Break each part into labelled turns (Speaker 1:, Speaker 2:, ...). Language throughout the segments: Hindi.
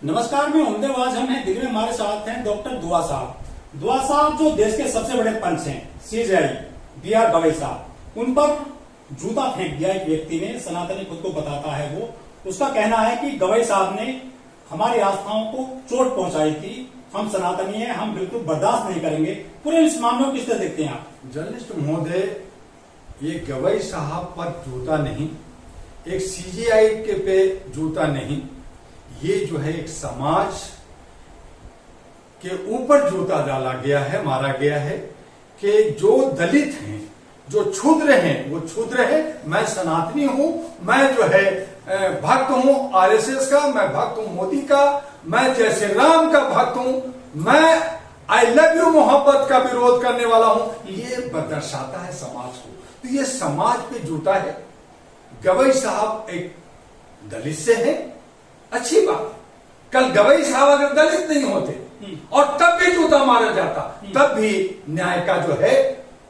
Speaker 1: नमस्कार, मैं उम्मीदवार हम हैं दिल्ली में। हमारे साथ हैं डॉक्टर दुआ साहब। दुआ साहब जो देश के सबसे बड़े पंच हैं, सीजेआई बी.आर. गवई साहब, उन पर जूता फेंक दिया एक व्यक्ति ने। सनातनी खुद को बताता है वो। उसका कहना है कि गवई साहब ने हमारी आस्थाओं को चोट पहुंचाई थी, हम सनातनी हैं, हम बिल्कुल बर्दाश्त नहीं करेंगे। पूरे इस मामले को किस तरह देखते हैं आप?
Speaker 2: जर्नलिस्ट महोदय, ये गवई साहब पर जूता नहीं, एक सीजेआई के पे जूता नहीं, ये जो है एक समाज के ऊपर जूता डाला गया है, मारा गया है कि जो दलित हैं, जो क्षुद्र हैं, वो क्षुद्र है। मैं सनातनी हूं, मैं जो है भक्त हूं आरएसएस का, मैं भक्त हूं मोदी का, मैं जैसे राम का भक्त हूं, मैं आई लव यू मोहब्बत का विरोध करने वाला हूं। ये दर्शाता है समाज को। तो ये समाज पे जूता है। गवई साहब एक दलित से है, अच्छी बात है। कल गवई साहब अगर दलित नहीं होते और तब भी जूता मारा जाता, तब भी न्याय का जो है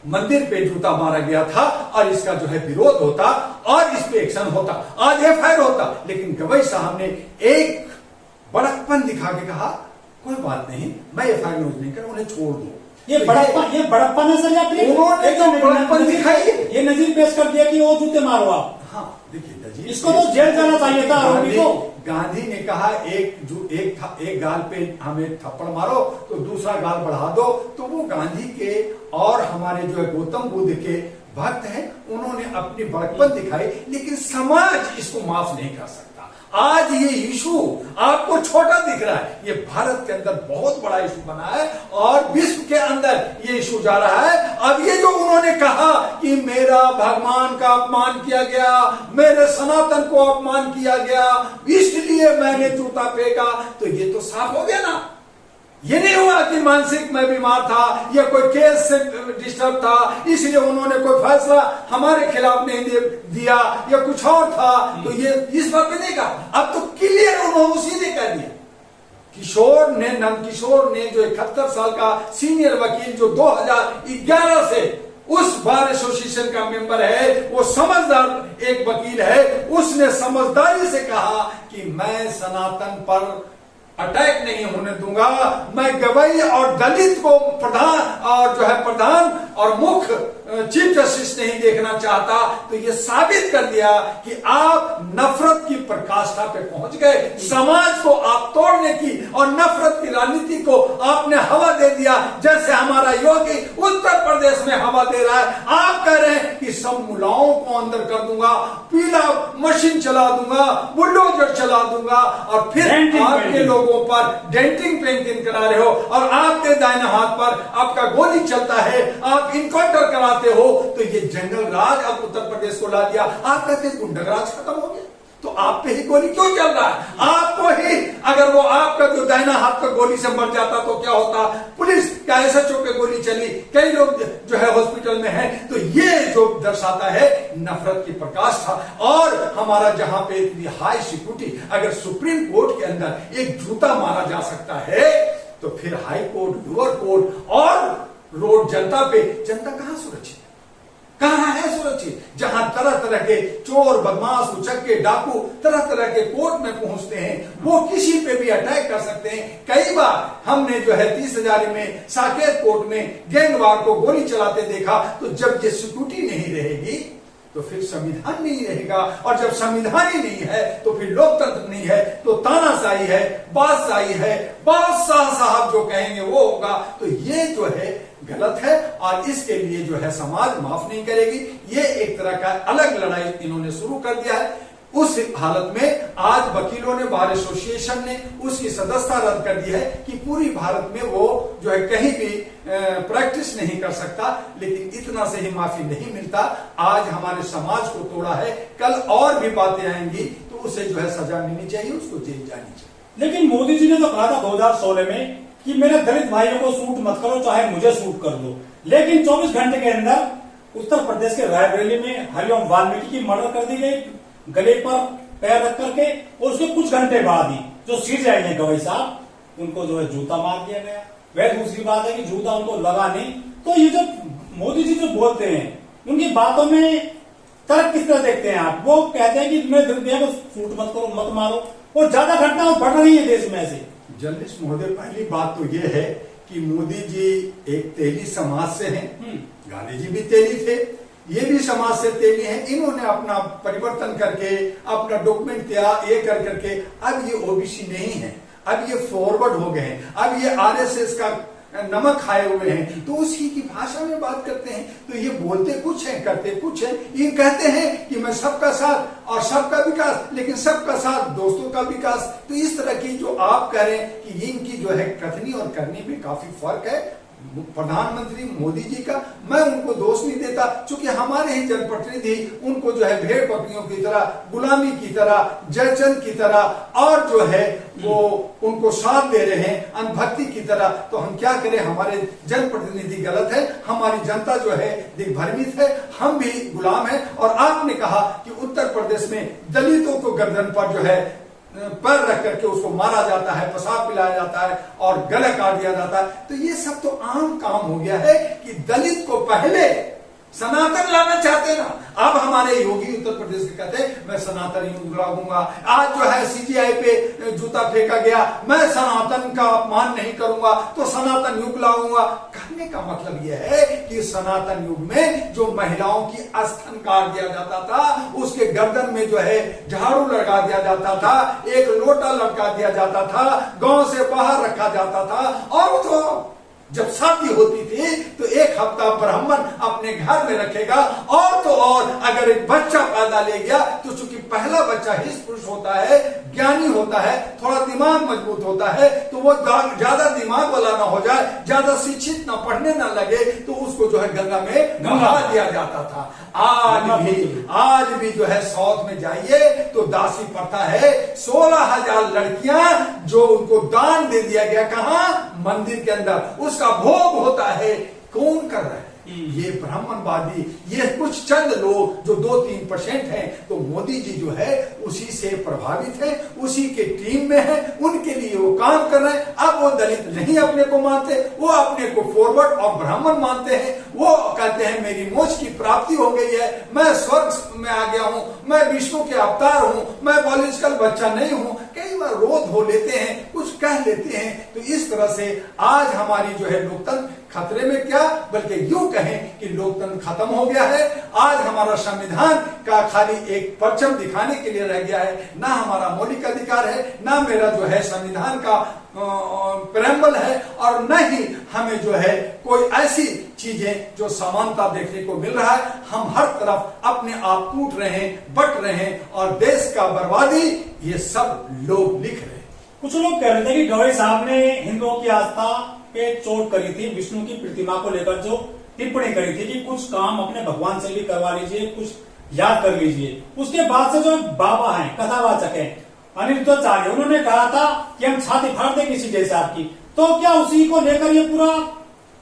Speaker 2: मंदिर पे जूता मारा गया था और इसका जो है विरोध होता और इस पे एक्शन होता, आज एफआईआर होता। लेकिन गवई साहब ने एक बड़कपन दिखा के कहा कोई बात नहीं, मैं एफआईआर नोट नहीं कर, उन्हें छोड़ दो।
Speaker 1: ये बड़प्पन है सर, या फिर
Speaker 2: उन्होंने तो बड़प्पन दिखाई है।
Speaker 1: ये नजीर पेश कर दिया कि वो जूते मारो आप।
Speaker 2: हाँ, देखिए नजीर,
Speaker 1: इसको तो जेल जाना चाहिए था आरोपी को।
Speaker 2: गांधी ने कहा एक गाल पे हमें थप्पड़ मारो तो दूसरा गाल बढ़ा दो। तो वो गांधी के और हमारे जो है गौतम बुद्ध के भक्त हैं, उन्होंने अपनी बड़कपन दिखाई। लेकिन समाज इसको माफ नहीं कर सकता। आज ये इशू आपको छोटा दिख रहा है, ये भारत के अंदर बहुत बड़ा इशू बना है और विश्व के अंदर ये इशू जा रहा है। अब ये जो उन्होंने कहा कि मेरा भगवान का अपमान किया गया, मेरे सनातन को अपमान किया गया, इसलिए मैंने जूता फेंका, तो ये तो साफ हो गया ना। ये नहीं हुआ कि मानसिक मैं बीमार था या कोई केस से डिस्टर्ब था, इसलिए उन्होंने कोई फैसला हमारे खिलाफ नहीं दिया या कुछ और था, तो ये इस बात पे नहीं कहा। अब तो क्लियर उन्होंने सीधे कह दिया। नंदकिशोर ने जो 71 साल का सीनियर वकील जो 2011 से उस बार एसोसिएशन का मेंबर है, वो समझदार एक वकील है, उसने समझदारी से कहा कि मैं सनातन पर अटैक नहीं होने दूंगा, मैं गवई और दलित को प्रधान और मुख्य चीफ जस्टिस नहीं देखना चाहता। तो ये साबित कर दिया कि आप नफरत की पराकाष्ठा पे पहुंच गए। समाज को आप तोड़ने की और नफरत की राजनीति को आपने हवा दे दिया, जैसे हमारा योगी उत्तर प्रदेश में हवा दे रहा है। आप कह रहे हैं कि सब मुलाओं को अंदर कर दूंगा, पीला मशीन चला दूंगा, बुलडोजर चला दूंगा, और फिर आपके लोगों पर डेंटिंग पेंटिंग करा रहे हो और आपके दाहिने हाथ पर आपका गोली चलता है, आप इनकाउंटर कराते हो। तो ये जंगल राज अब उत्तर प्रदेश को ला दिया। आप कहते हैं गुंडाराज खत्म हो गया, तो आप पे ही गोली क्यों चल रहा है? आपको ही अगर वो आपका जो दाहिना हाथ का गोली से मर जाता तो क्या होता? पुलिस क्या एसएचओ पे गोली चली, कई लोग जो है हॉस्पिटल में हैं। तो ये जो दर्शाता है नफरत की पराकाष्ठा। और हमारा जहां पे इतनी हाई सिक्योरिटी, अगर सुप्रीम कोर्ट के अंदर एक जूता मारा जा सकता है, तो फिर हाई कोर्ट, लोअर कोर्ट और रोड जनता पे, जनता कहां सुरक्षित है? कहां है सुरक्षित? जहां तरह तरह के चोर, बदमाश, उचक्के, डाकू तरह तरह के कोर्ट में पहुंचते हैं, वो किसी पे भी अटैक कर सकते हैं। कई बार हमने जो है 30,000 में साकेत कोर्ट में गैंगवार को गोली चलाते देखा। तो जब ये सिक्योरिटी नहीं रहेगी तो फिर संविधान नहीं रहेगा, और जब संविधान ही नहीं है तो फिर लोकतंत्र नहीं है, तो तानाशाही है, बादशाही है, बादशाह साहब जो कहेंगे वो होगा। तो ये जो है गलत है और इसके लिए जो है समाज माफ नहीं करेगी। ये एक तरह का अलग लड़ाई इन्होंने शुरू कर दिया है। उस हालत में आज वकीलों ने, बार एसोसिएशन ने उसकी सदस्यता रद्द कर दी है कि पूरी भारत में वो जो है कहीं भी प्रैक्टिस नहीं कर सकता। लेकिन इतना से ही माफी नहीं मिलता। आज हमारे समाज को तोड़ा है, कल और भी बातें आएंगी, तो उसे जो है सजा मिलनी चाहिए, उसको जेल जानी चाहिए।
Speaker 1: लेकिन मोदी जी ने तो कहा था 2016 में कि मेरे दलित भाइयों को सूट मत करो, चाहे मुझे सूट कर दो। लेकिन 24 घंटे के अंदर उत्तर प्रदेश के रायबरेली में हरिओम वाल्मीकि की मर्डर कर दी गई, गले पर पैर रख करके, और उसके कुछ घंटे बाद ही जो सीजेआई है गवई साहब, उनको जो है जूता मार दिया गया। वह दूसरी बात है कि जूता उनको लगा नहीं। तो ये जो मोदी जी जो बोलते हैं, उनकी बातों में तर्क किस तरह देखते हैं आप? वो कहते हैं कि मैं दलित को सूट मत करो, मत मारो, और ज्यादा घटनाएं बढ़ रही है देश में ऐसे।
Speaker 2: जर्नलिस्ट महोदय, पहली बात तो ये है कि मोदी जी एक तेली समाज से हैं, गांधी जी भी तेली थे, ये भी समाज से तेली हैं। इन्होंने अपना परिवर्तन करके अपना डॉक्यूमेंट दिया, ये कर करके अब ये ओबीसी नहीं है, अब ये फॉरवर्ड हो गए हैं, अब ये आरएसएस का नमक खाए हुए हैं, तो उसी की भाषा में बात करते हैं। तो ये बोलते कुछ है, करते कुछ है। ये कहते हैं कि मैं सबका साथ और सबका विकास, लेकिन सबका साथ दोस्तों का विकास। तो इस तरह की जो आप कह रहे हैं कि इनकी जो है कथनी और करनी में काफी फर्क है। प्रधानमंत्री मोदी जी का मैं उनको दोष नहीं देता, क्योंकि हमारे ही जनप्रतिनिधि उनको जो है भेड़ बकरियों की तरह, गुलामी की तरह, जयचंद की तरह और जो है वो उनको साथ दे रहे हैं अनभक्ति की तरह। तो हम क्या करें, हमारे जनप्रतिनिधि गलत है, हमारी जनता जो है दिग्भ्रमित है, हम भी गुलाम है। और आपने कहा कि उत्तर प्रदेश में दलितों को गर्दन पर जो है पैर रख करके उसको मारा जाता है, पेशाब पिलाया जाता है और गला काट दिया जाता है। तो ये सब तो आम काम हो गया है कि दलित को पहले सनातन लाना चाहते ना। अब हमारे योगी उत्तर प्रदेश के कहते हैं मैं सनातन युग लाऊंगा। आज जो है सीजीआई पे जूता फेंका गया, मैं सनातन का अपमान नहीं करूंगा तो सनातन युग लाऊंगा। कहने का मतलब यह है कि सनातन युग में जो महिलाओं की स्तन काट दिया जाता था, उसके गर्दन में जो है झाड़ू लगा दिया जाता था, एक लोटा लटका दिया जाता था, गांव से बाहर रखा जाता था। और तो जब शादी होती थी तो एक हफ्ता ब्राह्मण अपने घर में रखेगा। और तो और अगर एक बच्चा पैदा ले गया तो चूंकि पहला बच्चा हिस पुरुष होता है, ज्ञानी होता है, थोड़ा दिमाग मजबूत होता है, तो वो ज्यादा दिमाग वाला ना हो जाए, ज्यादा शिक्षित ना पढ़ने ना लगे, तो उसको जो है गंगा में नहा दिया जाता था। आज भी जो है साउथ में जाइए तो दासी प्रथा है। 16,000 लड़कियां जो उनको दान दे दिया गया, कहां? मंदिर के अंदर, उसका भोग होता है। कौन कर रहा है? ये ब्राह्मणवादी, ये कुछ चंद लोग जो 2-3% हैं। तो मोदी जी जो है उसी से प्रभावित है, उसी के टीम में है, उनके लिए वो काम कर रहे हैं। अब वो दलित नहीं अपने को मानते, वो अपने को फॉरवर्ड और ब्राह्मण मानते हैं। वो कहते हैं मेरी मोक्ष की प्राप्ति हो गई है, मैं स्वर्ग में आ गया हूं, मैं विष्णु के अवतार हूं, मैं बायोलॉजिकल बच्चा नहीं हूं। कई बार रोध हो लेते हैं, कुछ कह लेते हैं। तो इस तरह से आज हमारी जो है लोकतंत्र खतरे में, क्या बल्कि यूं कहें कि लोकतंत्र खत्म हो गया है। आज हमारा संविधान का खाली एक परचम दिखाने के लिए रह गया है। ना हमारा मौलिक अधिकार है, ना मेरा जो है संविधान का प्रेम्बल है, और न ही हमें जो है कोई ऐसी चीजें जो समानता देखने को मिल रहा है। हम हर तरफ अपने आप टूट रहे हैं, बट रहे हैं, और देश का बर्बादी ये सब लोग लिख रहे हैं।
Speaker 1: कुछ लोग कह रहे थे कि गवई साहब ने हिंदुओं की आस्था पे चोट करी थी, विष्णु की प्रतिमा को लेकर जो टिप्पणी करी थी कि कुछ काम अपने भगवान से भी करवा लीजिए, कुछ याद कर लीजिए। उसके बाद से जो बाबा हैं, कथावाचक हैं, अनिरुद्धाचार्य, उन्होंने कहा था कि हम छाती फाड़ देंगे किसी जैसे आपकी। तो क्या उसी को लेकर ये पूरा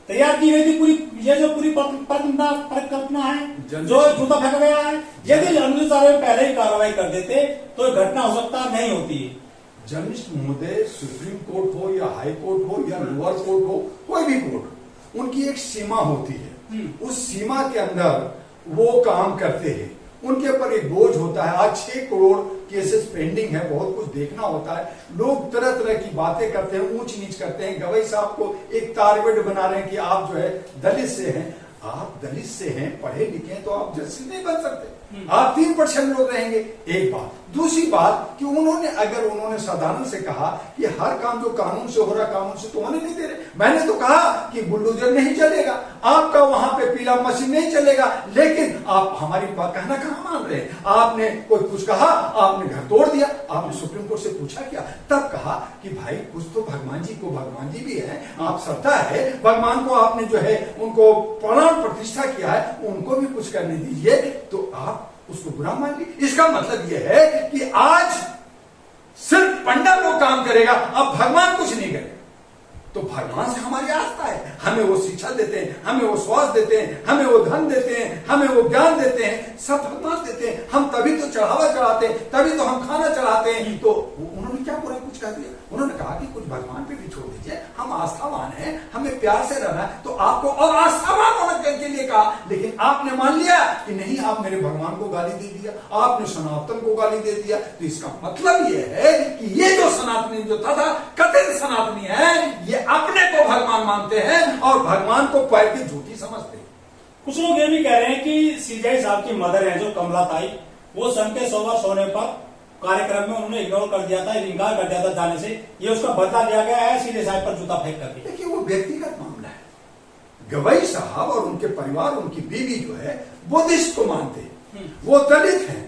Speaker 1: तैयार की गई थी, पूरी ये जो पूरी परिकल्पना है, जो जूता फेंका गया है? यदि अनिरुद्धाचार्य पहले ही कार्रवाई कर देते तो घटना हो सकता नहीं होती।
Speaker 2: जर्नलिस्ट महोदय, सुप्रीम कोर्ट हो या हाई कोर्ट हो या लोअर कोर्ट हो, कोई भी कोर्ट, उनकी एक सीमा होती है। उस सीमा के अंदर वो काम करते हैं। उनके ऊपर एक बोझ होता है। आज 6 करोड़ केसेस पेंडिंग है, बहुत कुछ देखना होता है। लोग तरह तरह की बातें करते हैं, ऊंच नीच करते हैं। गवई साहब को एक टारगेट बना रहे हैं कि आप जो है दलित से हैं। आप दलित से हैं, पढ़े लिखे हैं, तो आप जस्टिस नहीं बन सकते। आप 3% लोग रहेंगे। एक बात। दूसरी बात कि उन्होंने साधारण से कहा कि हर काम जो कानून से हो रहा, कानून से तो होने नहीं दे रहे। मैंने तो कहा कि बुलडोजर नहीं चलेगा, आपका वहां पे पीला मशीन नहीं चलेगा, लेकिन आप हमारी बात कहना कहां मान रहे हैं? आपने कोई कुछ कहा, आपने घर तोड़ दिया। आपने सुप्रीम कोर्ट से पूछा क्या? तब कहा कि भाई कुछ तो भगवान जी को, भगवान जी भी है, आप श्रद्धा है, भगवान को आपने जो है उनको प्राण प्रतिष्ठा किया है, उनको भी कुछ करने दीजिए। तो आप उसको बुरा मान ली। इसका मतलब यह है कि आज सिर्फ पंडा लोग काम करेगा, अब भगवान कुछ नहीं करेगा। तो भगवान से हमारी आस्था है, हमें वो शिक्षा देते हैं, हमें वो स्वास्थ्य देते हैं, हमें वो धन देते हैं, हमें वो ज्ञान देते हैं, सब भगवान देते हैं। हम तभी तो चढ़ावा चढ़ाते हैं, तभी तो हम खाना चढ़ाते हैं। तो उन्होंने क्या पूरा कुछ कह दिया? उन्होंने कहा कि कुछ भगवान पे भी छोड़ दीजिए, हम आस्थावान हैं, हमें प्यार से रहना है, तो आपको और आस्थावान होने के लिए कहा, लेकिन आपने मान लिया कि नहीं, आप मेरे भगवान को गाली दे दिया, आपने सनातन को गाली दे दिया। तो इसका मतलब ये है कि ये जो सनातनी जो था कथित सनातनी है, ये अपने को भगवान मानते हैं और भगवान को पैर की जूती समझते हैं।
Speaker 1: कुछ लोग ये भी कह रहे हैं कि सीजाई साहब की मदर है जो कमला ताई, वो सन के 100 वर्ष होने पर कार्यक्रम में उन्होंने इग्नोर कर दिया था, इनकार कर दिया था जाने से, ये उसका बदला लिया गया है सीधे साहब पर जूता फेंक करके।
Speaker 2: देखिए वो व्यक्तिगत मामला है। गवई साहब और उनके परिवार, उनकी बीवी जो है बुद्धिस्ट को मानते हैं, वो दलित हैं,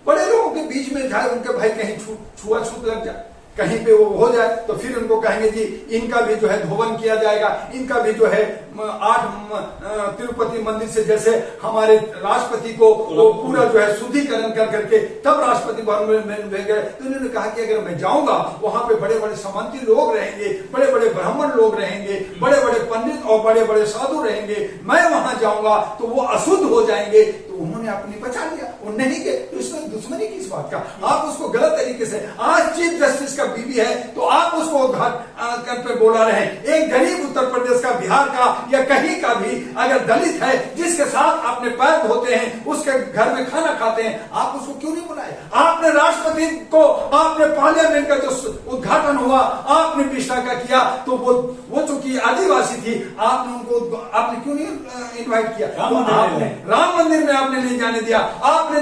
Speaker 2: बड़े लोगों के बीच में जाए उनके भाई कहीं छुआछूत लग जाए, कहीं पे वो हो जाए तो फिर उनको कहेंगे जी इनका भी जो है धोवन किया जाएगा, इनका भी जो है 8 तिरुपति मंदिर से जैसे हमारे राष्ट्रपति को वो पूरा जो है शुद्धिकरण कर करके तब राष्ट्रपति भवन में गए। तो उन्होंने कहा कि अगर मैं जाऊंगा वहां पे बड़े बड़े सामंती लोग रहेंगे, बड़े बड़े ब्राह्मण लोग रहेंगे, बड़े बड़े पंडित और बड़े बड़े साधु रहेंगे, मैं वहां जाऊंगा तो वो अशुद्ध हो जाएंगे। तो उन्होंने अपनी बचा लिया, वो नहीं गए। तो इसमें दुश्मनी किस बात का? आप उसको गलत तरीके से, आज चीफ जस्टिस का बीवी है तो आप उसको घाट पे बोला रहे। एक गरीब उत्तर प्रदेश का, बिहार का या कहीं का भी अगर दलित है जिसके साथ अपने पैर धोते हैं, उसके घर में खाना खाते हैं, आप उसको क्यों नहीं बुलाए? आपने राष्ट्रपति को, आपने पार्लियामेंट का जो उद्घाटन हुआ आपने पिछड़ा का किया, तो वो चूंकि आदिवासी थी, आपने उनको आपने क्यों नहीं इन्वाइट किया? आपने राम मंदिर में आपने नहीं जाने दिया, आपने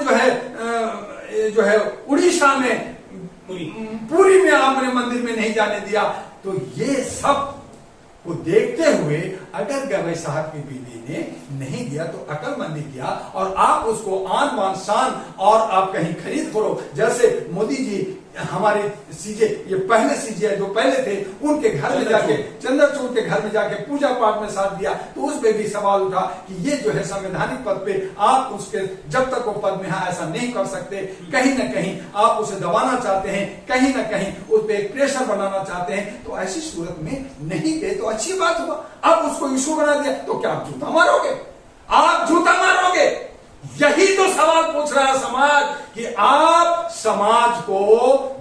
Speaker 2: जो है उड़ीसा में पूरी में आपने मंदिर में नहीं जाने दिया। तो ये सब को देखते हुए अगर गवई साहब की बीवी ने नहीं दिया तो अकलमंदी किया, और आप उसको आन बान शान और आप कहीं खरीद करो। जैसे मोदी जी हमारे सीजे, ये पहले सीजे जो पहले थे, उनके घर में जाके, चंद्रचूड़ के घर में जाके पूजा पाठ में साथ दिया, तो उस पे भी सवाल उठा कि ये जो है संवैधानिक पद पे आप उसके, जब तक वो पद में है ऐसा नहीं कर सकते, कहीं ना कहीं आप उसे दबाना चाहते हैं, कहीं ना कहीं उस पर एक प्रेशर बनाना चाहते हैं। तो ऐसी सूरत में नहीं गए तो अच्छी बात हुआ। अब उसको इशू बना दिया तो क्या आप जूता मारोगे? आप जूता मारोगे? यही तो सवाल पूछ रहा है समाज कि आप समाज को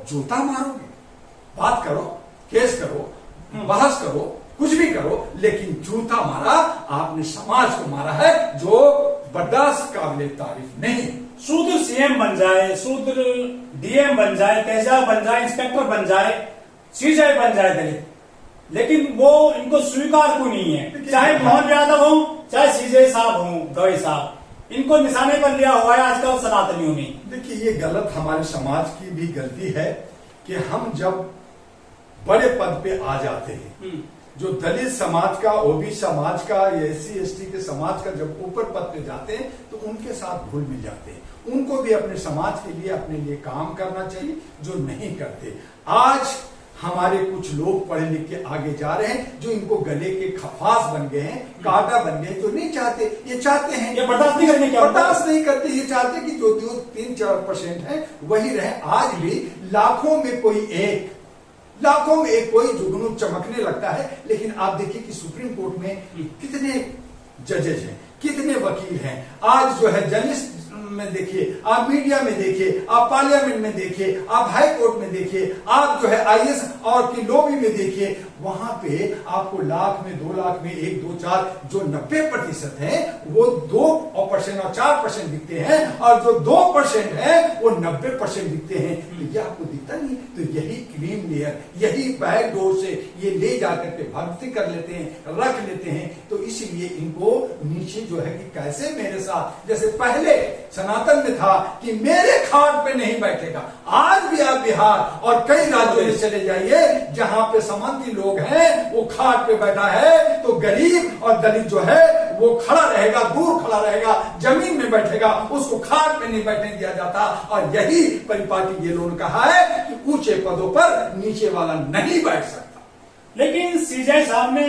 Speaker 2: जूता मारोगे? बात करो, केस करो, बहस करो, कुछ भी करो, लेकिन जूता मारा आपने, समाज को मारा है, जो बर्दाश्त काबिल तारीफ नहीं।
Speaker 1: शूद्र सीएम बन जाए, शूद्र डीएम बन जाए, तेजाब बन जाए, इंस्पेक्टर बन जाए, सीजाई बन जाए दलित, लेकिन वो इनको स्वीकार क्यों नहीं है? चाहे मोहन यादव हो, चाहे सीजे साहब हो, गवई साहब, इनको निशाने पर लिया हुआ है आजकल सनातनियों ने।
Speaker 2: देखिए ये गलत हमारे समाज की भी गलती है कि हम जब बड़े पद पे आ जाते हैं, जो दलित समाज का, ओबीसी समाज का या SC ST के समाज का जब ऊपर पद पे जाते हैं तो उनके साथ घुल मिल जाते हैं। उनको भी अपने समाज के लिए, अपने लिए काम करना चाहिए, जो नहीं करते। आज हमारे कुछ लोग पढ़े लिख के आगे जा रहे हैं, जो इनको गले के खफास बन गए हैं, कांटा बन गए, जो नहीं चाहते, ये चाहते हैं,
Speaker 1: ये बर्दाश्त नहीं करने,
Speaker 2: बर्दाश्त नहीं करते, ये चाहते कि जो 3-4% है वही रहे। आज भी लाखों में कोई एक, लाखों में एक कोई जुगनू चमकने लगता है। लेकिन आप देखिए कि सुप्रीम कोर्ट में कितने जजेज हैं, कितने वकील हैं। आज जो है जर्नलिस्ट में देखिए, आप मीडिया में देखिए, आप पार्लियामेंट में देखिए, आप हाई कोर्ट में देखिए, आप जो है IAS और की लॉबी में देखिए, वहां पे आपको लाख में, 2 लाख में 1, 2, 4, जो 90% है वो 2% और 4% दिखते हैं, और जो 2% है वो 90% दिखते हैं। तो ये आपको दिखता नहीं? तो यही क्रीम लेयर, यही बैक डोर से ये ले जाकर के भर्ती कर लेते हैं, रख लेते हैं। तो इसीलिए इनको नीचे जो है कि कैसे मेरे साथ, जैसे पहले सनातन में था कि मेरे खाट पे नहीं बैठेगा, आज भी आप बिहार और कई राज्यों में चले जाइए जहां पे सामंती लोग हैं, वो खाट पे बैठा है, तो गरीब और दलित जो है वो खड़ा रहेगा, दूर खड़ा रहेगा, जमीन में बैठेगा, उसको खाट पे नहीं बैठने दिया जाता। और यही परिपाटी ये लोगों ने कहा है कि ऊंचे पदों पर नीचे वाला नहीं बैठ सकता।
Speaker 1: लेकिन सीजाई साहब ने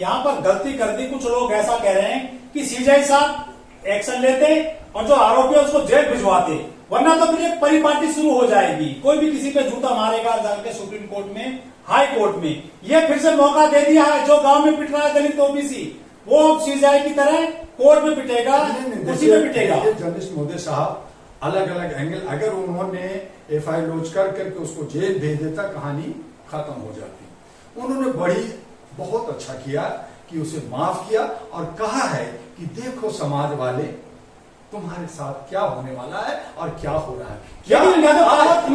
Speaker 1: यहाँ पर गलती कर दी। कुछ लोग ऐसा कह रहे हैं कि सीजाई साहब एक्शन लेते और जो आरोपी है उसको जेल भिजवाते, वरना तो फिर एक परिपाटी शुरू हो जाएगी। कोई भी किसी पे जूता मारेगा जाके सुप्रीम कोर्ट में, हाई कोर्ट में। ये फिर से मौका दे दिया है, जो गांव में पिट रहा है दलित ओबीसी, वो अब सीजाई की तरह कोर्ट में पिटेगा, कुर्सी में पिटेगा।
Speaker 2: जर्नलिस्ट महोदय साहब अलग अलग एंगल, अगर उन्होंने FIR लॉन्च करके उसको जेल भेज देता, कहानी खत्म हो जाती। उन्होंने बहुत अच्छा किया कि उसे माफ किया और कहा है कि देखो समाज वाले, तुम्हारे साथ क्या होने वाला है और क्या हो रहा है। क्या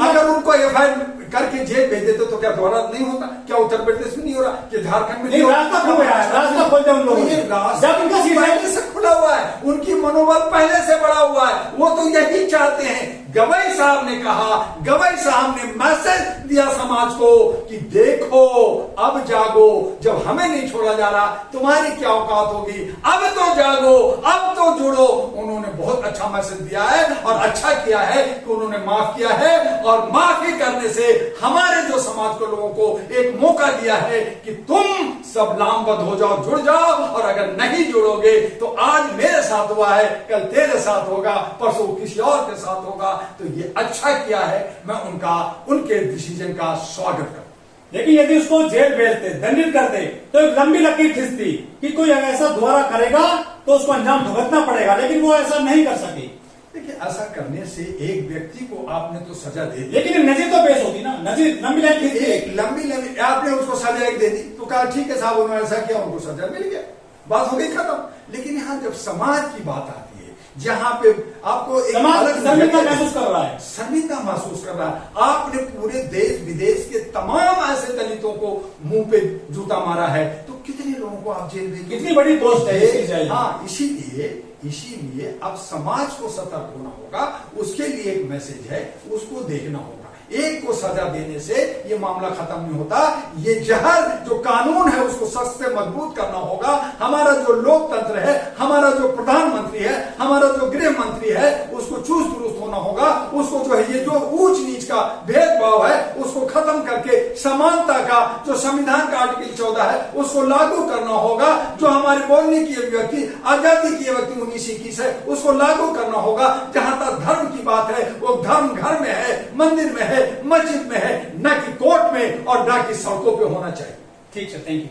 Speaker 2: अगर उनको एफआईआर करके जेल भेज देते तो क्या दोबारा नहीं होता? क्या उत्तर प्रदेश में नहीं हो रहा? क्या झारखंड में नहीं हो रहा?
Speaker 1: रास्ता खुल गया है, रास्ता खोलते उन लोगों ने।
Speaker 2: जब उनका पहले से खुला हुआ है, उनकी मनोबल पहले से बढ़ा हुआ है, वो तो यही चाहते हैं। गवई साहब ने कहा, गवई साहब ने मैसेज दिया समाज को कि देखो अब जागो, जब हमें नहीं छोड़ा जा रहा तुम्हारी क्या औकात होगी, अब तो जागो, अब तो जुड़ो। उन्होंने बहुत अच्छा मैसेज दिया है और अच्छा किया है कि उन्होंने माफ किया है, और माफी करने से हमारे जो समाज के लोगों को एक मौका दिया है कि तुम सब लामबद्ध हो जाओ, जुड़ जाओ, और अगर नहीं जुड़ोगे तो आज मेरे साथ हुआ है, कल तेरे साथ होगा, परसों किसी और के साथ होगा। तो ये अच्छा किया है, मैं उनके डिसीजन का स्वागत करता हूं।
Speaker 1: लेकिन यदि उसको जेल भेजते, दंडित करते, तो एक लंबी लकीर खिंचती कि कोई अगर ऐसा दोबारा करेगा तो उसको अंजाम भुगतना पड़ेगा, लेकिन वो ऐसा नहीं कर सके।
Speaker 2: देखिए, ऐसा करने से एक व्यक्ति को आपने तो सजा दे दी,
Speaker 1: लेकिन नजीर तो पेश होती ना, नजीर लंबी लाइन खींचती।
Speaker 2: एक लंबी आपने उसको सजा एक दे दी तो कहा ठीक है साहब उन्होंने ऐसा किया, उनको सजा मिल गया, बात हो गई खत्म। लेकिन यहाँ जब समाज की बात आती है, जहां पे आपको एक अलग
Speaker 1: शर्मिंदा महसूस कर रहा है,
Speaker 2: शर्मिंदा महसूस कर रहा है, आपने पूरे देश विदेश के तमाम ऐसे दलितों को मुंह पे जूता मारा है, तो कितने लोगों को आप जेल में,
Speaker 1: कितनी बड़ी पोस्ट है।
Speaker 2: हाँ, इसीलिए अब समाज को सतर्क होना होगा, उसके लिए एक मैसेज है, उसको देखना होगा। एक को सजा देने से ये मामला खत्म नहीं होता। ये जहर जो कानून है उसको सख्त से मजबूत करना होगा। हमारा जो लोकतंत्र है, हमारा जो प्रधानमंत्री है, हमारा जो गृह मंत्री है, उसको चुस्त दुरुस्त होना होगा। उसको जो है ये जो ऊंच नीच का भेदभाव है उसको खत्म करके समानता का जो संविधान का आर्टिकल 14 है उसको लागू करना होगा। जो हमारे बोलने की अभिव्यक्ति, आजादी की अभिव्यक्ति 1921 है, उसको लागू करना होगा। जहां तक धर्म की बात है, वो धर्म घर में है, मंदिर में है, मस्जिद में है, न कि कोर्ट में और न कि सड़कों पे होना चाहिए।
Speaker 1: ठीक है, थैंक यू।